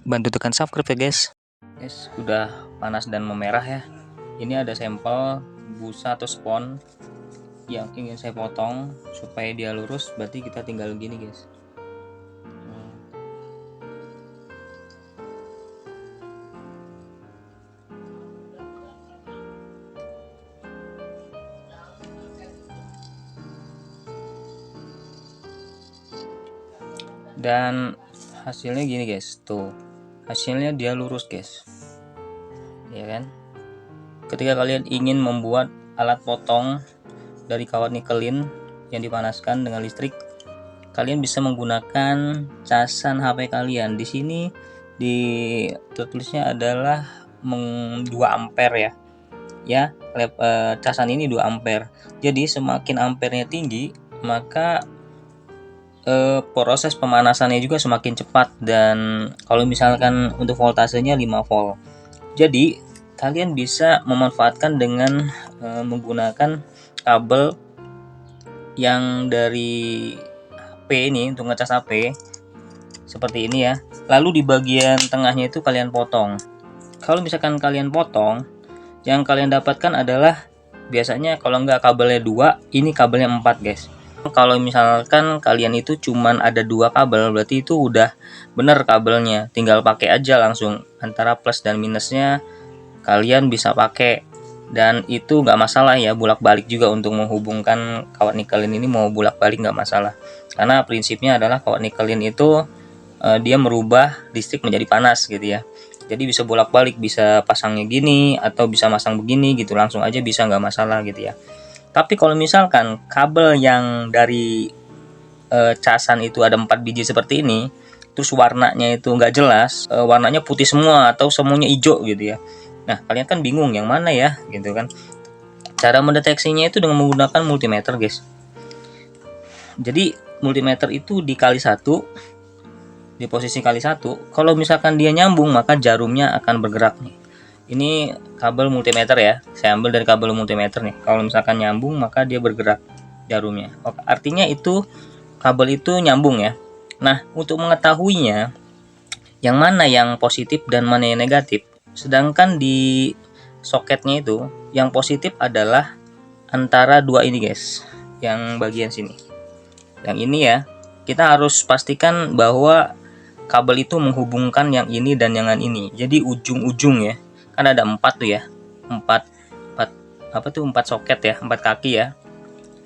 bantu tekan subscribe ya guys. Guys, udah panas dan memerah ya. Ini ada sampel busa atau spons yang ingin saya potong supaya dia lurus, berarti kita tinggal gini guys. Dan hasilnya gini guys, tuh hasilnya dia lurus guys, ya kan. Ketika kalian ingin membuat alat potong dari kawat nikelin yang dipanaskan dengan listrik, kalian bisa menggunakan casan HP kalian. Di sini di tertulisnya adalah 2 ampere ya casan ini 2 ampere. Jadi semakin ampernya tinggi, maka proses pemanasannya juga semakin cepat. Dan kalau misalkan untuk voltasenya 5 volt, jadi kalian bisa memanfaatkan dengan menggunakan kabel yang dari HP ini untuk ngecas HP seperti ini ya. Lalu di bagian tengahnya itu kalian potong. Kalau misalkan kalian potong, yang kalian dapatkan adalah biasanya kalau nggak kabelnya 2, ini kabelnya 4 guys. Kalau misalkan kalian itu cuman ada 2 kabel, berarti itu udah bener kabelnya, tinggal pakai aja langsung. Antara plus dan minusnya kalian bisa pakai, dan itu nggak masalah ya, bolak-balik juga untuk menghubungkan kawat nikelin ini, mau bolak-balik nggak masalah, karena prinsipnya adalah kawat nikelin itu dia merubah listrik menjadi panas gitu ya. Jadi bisa bolak-balik, bisa pasangnya gini atau bisa masang begini gitu, langsung aja bisa, nggak masalah gitu ya. Tapi kalau misalkan kabel yang dari casan itu ada 4 biji seperti ini, terus warnanya itu nggak jelas, warnanya putih semua atau semuanya hijau gitu ya. Nah, kalian kan bingung yang mana ya gitu kan. Cara mendeteksinya itu dengan menggunakan multimeter guys. Jadi multimeter itu dikali 1, di posisi kali 1. Kalau misalkan dia nyambung, maka jarumnya akan bergerak nih. Ini kabel multimeter ya, saya ambil dari kabel multimeter nih. Kalau misalkan nyambung, maka dia bergerak jarumnya. Oke, artinya itu kabel itu nyambung ya. Nah, untuk mengetahuinya yang mana yang positif dan mana yang negatif, sedangkan di soketnya itu yang positif adalah antara 2 ini guys, yang bagian sini. Yang ini ya, kita harus pastikan bahwa kabel itu menghubungkan yang ini dan yang ini. Jadi ujung-ujung ya, kan ada 4 tuh ya, 4 soket ya, 4 kaki ya,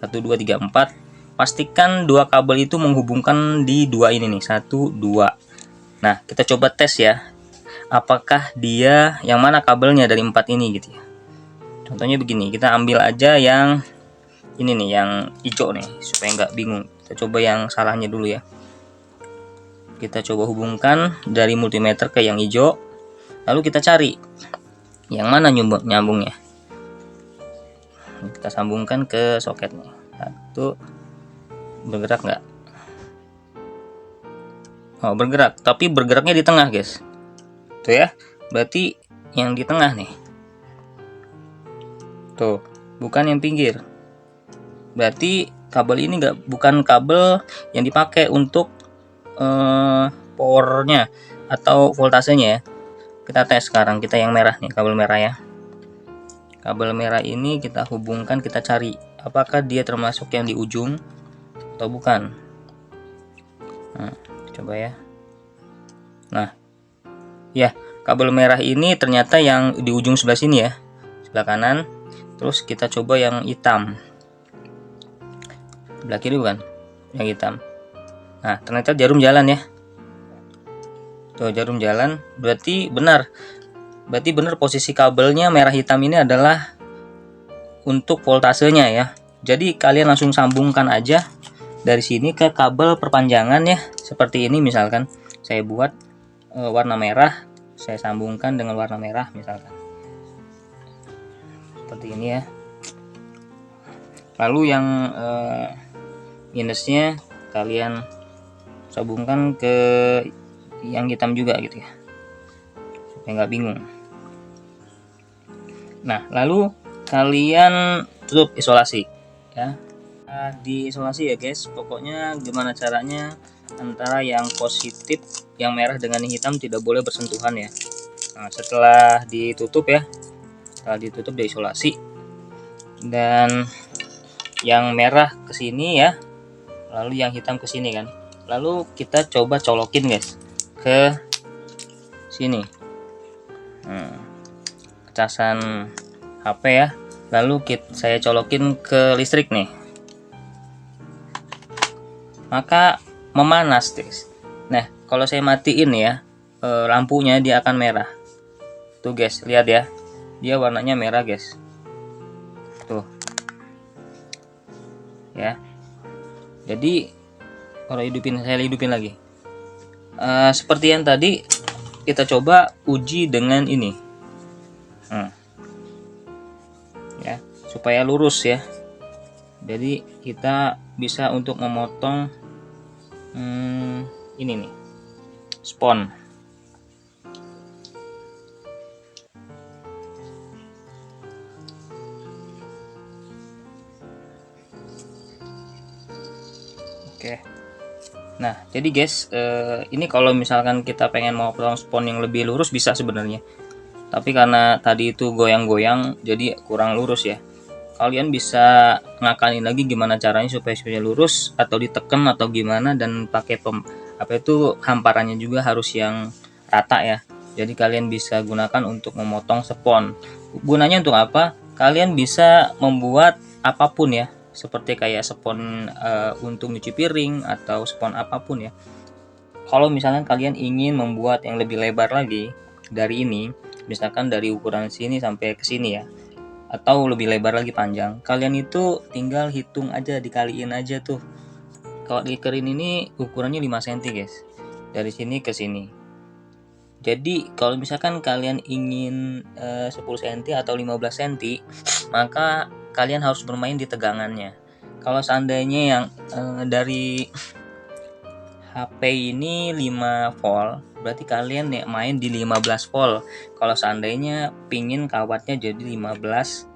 1 2 3 4. Pastikan 2 kabel itu menghubungkan di 2 ini nih, 1 2. Nah, kita coba tes ya, apakah dia yang mana kabelnya dari 4 ini gitu ya. Contohnya begini, kita ambil aja yang ini nih, yang hijau nih, supaya nggak bingung. Kita coba yang salahnya dulu ya. Kita coba hubungkan dari multimeter ke yang hijau, lalu kita cari yang mana nyambungnya. Kita sambungkan ke soketnya. Satu, bergerak nggak? Oh, bergerak, tapi bergeraknya di tengah guys. Tuh ya, berarti yang di tengah nih. Tuh, bukan yang pinggir. Berarti kabel ini bukan kabel yang dipakai untuk powernya atau voltasenya ya. Kita tes sekarang, kita yang merah nih, kabel merah ya. Kabel merah ini kita hubungkan, kita cari apakah dia termasuk yang di ujung atau bukan. Nah, coba ya. Nah, ya, kabel merah ini ternyata yang di ujung sebelah sini ya, sebelah kanan. Terus kita coba yang hitam, sebelah kiri bukan, yang hitam. Nah, ternyata jarum jalan ya. Tuh, jarum jalan, berarti benar. Berarti benar posisi kabelnya merah hitam ini adalah untuk voltasenya ya. Jadi kalian langsung sambungkan aja dari sini ke kabel perpanjangan ya. Seperti ini misalkan, saya buat warna merah, saya sambungkan dengan warna merah misalkan. Seperti ini ya. Lalu yang minusnya kalian sambungkan ke yang hitam juga gitu ya, supaya nggak bingung. Nah, lalu kalian tutup isolasi ya. Di isolasi ya guys, pokoknya gimana caranya antara yang positif, yang merah dengan yang hitam tidak boleh bersentuhan ya. Nah, setelah ditutup ya, setelah ditutup diisolasi, dan yang merah ke sini ya, lalu yang hitam ke sini kan. Lalu kita coba colokin guys ke sini. Casan HP ya. Lalu saya colokin ke listrik nih. Maka memanas guys. Nah, kalau saya matiin ya, lampunya dia akan merah. Tuh guys, lihat ya. Dia warnanya merah guys. Tuh. Ya. Jadi kalau saya hidupin lagi. Seperti yang tadi kita coba uji dengan ini. Ya, supaya lurus ya. Jadi kita bisa untuk memotong ini nih, spon. Oke. Nah, jadi guys, ini kalau misalkan kita pengen mau potong spon yang lebih lurus bisa sebenarnya. Tapi karena tadi itu goyang-goyang, jadi kurang lurus ya. Kalian bisa ngakalin lagi gimana caranya supaya lurus, atau ditekan atau gimana, dan pakai hamparannya juga harus yang rata ya. Jadi kalian bisa gunakan untuk memotong spon. Gunanya untuk apa? Kalian bisa membuat apapun ya, seperti kayak spon untuk nyuci piring atau spon apapun ya. Kalau misalkan kalian ingin membuat yang lebih lebar lagi dari ini, misalkan dari ukuran sini sampai ke sini ya, atau lebih lebar lagi panjang, kalian itu tinggal hitung aja, dikaliin aja tuh. Kalau dikerin ini ukurannya 5 cm guys, dari sini ke sini. Jadi kalau misalkan kalian ingin 10 cm atau 15 cm, maka kalian harus bermain di tegangannya. Kalau seandainya yang dari HP ini 5 volt, berarti kalian main di 15 volt. Kalau seandainya pingin kawatnya jadi 15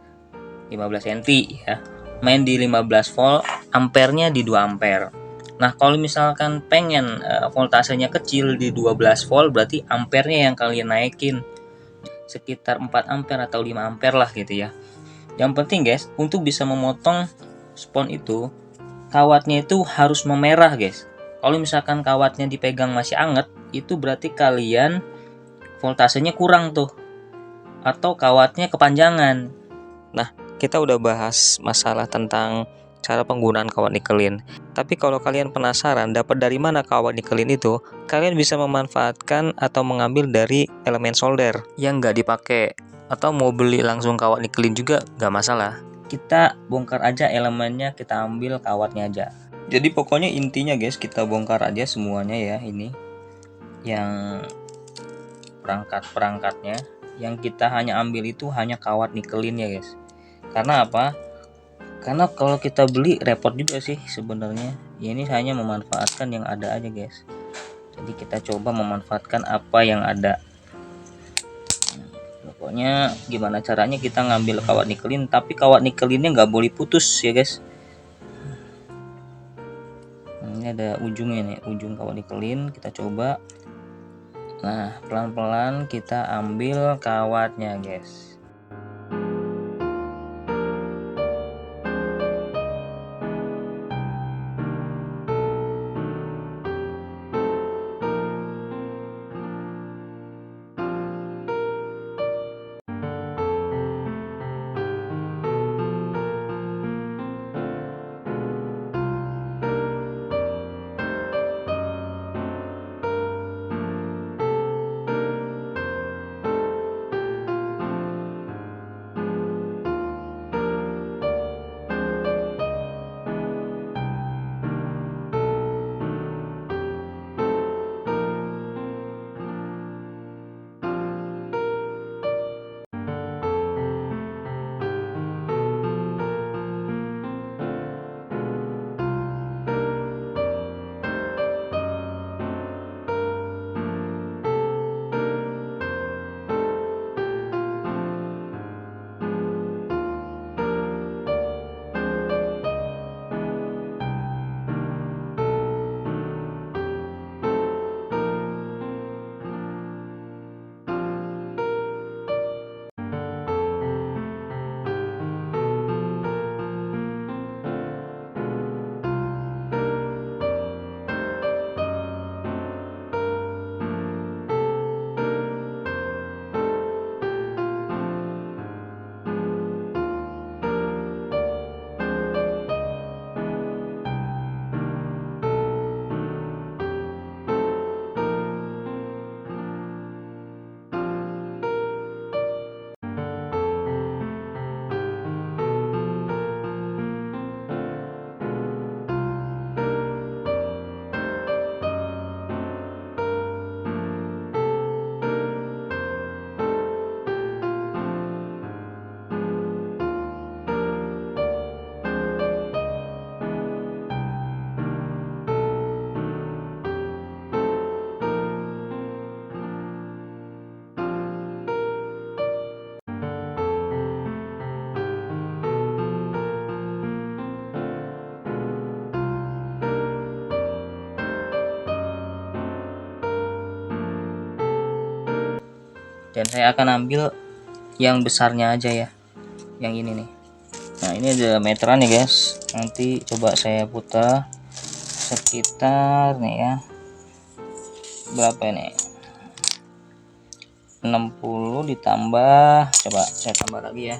cm ya, main di 15 volt, ampernya di 2 ampere. Nah, kalau misalkan pengen voltasenya kecil di 12 volt, berarti ampernya yang kalian naikin sekitar 4 ampere atau 5 ampere lah gitu ya. Yang penting guys, untuk bisa memotong spon itu, kawatnya itu harus memerah guys. Kalau misalkan kawatnya dipegang masih anget, itu berarti kalian voltasenya kurang tuh, atau kawatnya kepanjangan. Nah, kita udah bahas masalah tentang cara penggunaan kawat nikelin. Tapi kalau kalian penasaran dapat dari mana kawat nikelin itu, kalian bisa memanfaatkan atau mengambil dari elemen solder yang nggak dipakai, atau mau beli langsung kawat nikelin juga nggak masalah. Kita bongkar aja elemennya, kita ambil kawatnya aja. Jadi pokoknya intinya guys, kita bongkar aja semuanya ya. Ini yang perangkat-perangkatnya, yang kita hanya ambil itu hanya kawat nikelin ya guys. Karena apa? Karena kalau kita beli repot juga sih sebenarnya. Ya, ini hanya memanfaatkan yang ada aja guys. Jadi kita coba memanfaatkan apa yang ada. Pokoknya gimana caranya kita ngambil kawat nikelin, tapi kawat nikelinnya nggak boleh putus ya guys. Ini ada ujungnya nih, ujung kawat nikelin. Kita coba. Nah, pelan-pelan kita ambil kawatnya guys. Dan saya akan ambil yang besarnya aja ya, yang ini nih. Nah ini ada meteran ya guys, nanti coba saya putar sekitar nih ya, berapa ini, 60 ditambah, coba saya tambah lagi ya.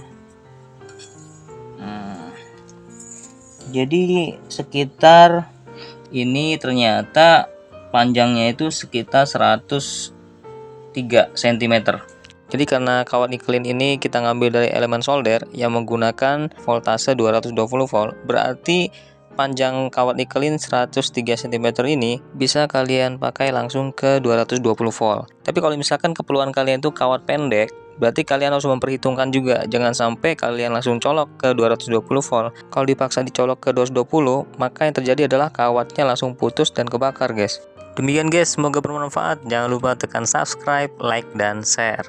Nah, jadi sekitar ini ternyata panjangnya itu sekitar 103 cm. Jadi karena kawat nikelin ini kita ngambil dari elemen solder yang menggunakan voltase 220 volt, berarti panjang kawat nikelin 103 cm ini bisa kalian pakai langsung ke 220 volt. Tapi kalau misalkan keperluan kalian itu kawat pendek, berarti kalian harus memperhitungkan juga, jangan sampai kalian langsung colok ke 220 volt. Kalau dipaksa dicolok ke 220, maka yang terjadi adalah kawatnya langsung putus dan kebakar guys. Demikian guys, semoga bermanfaat. Jangan lupa tekan subscribe, like, dan share.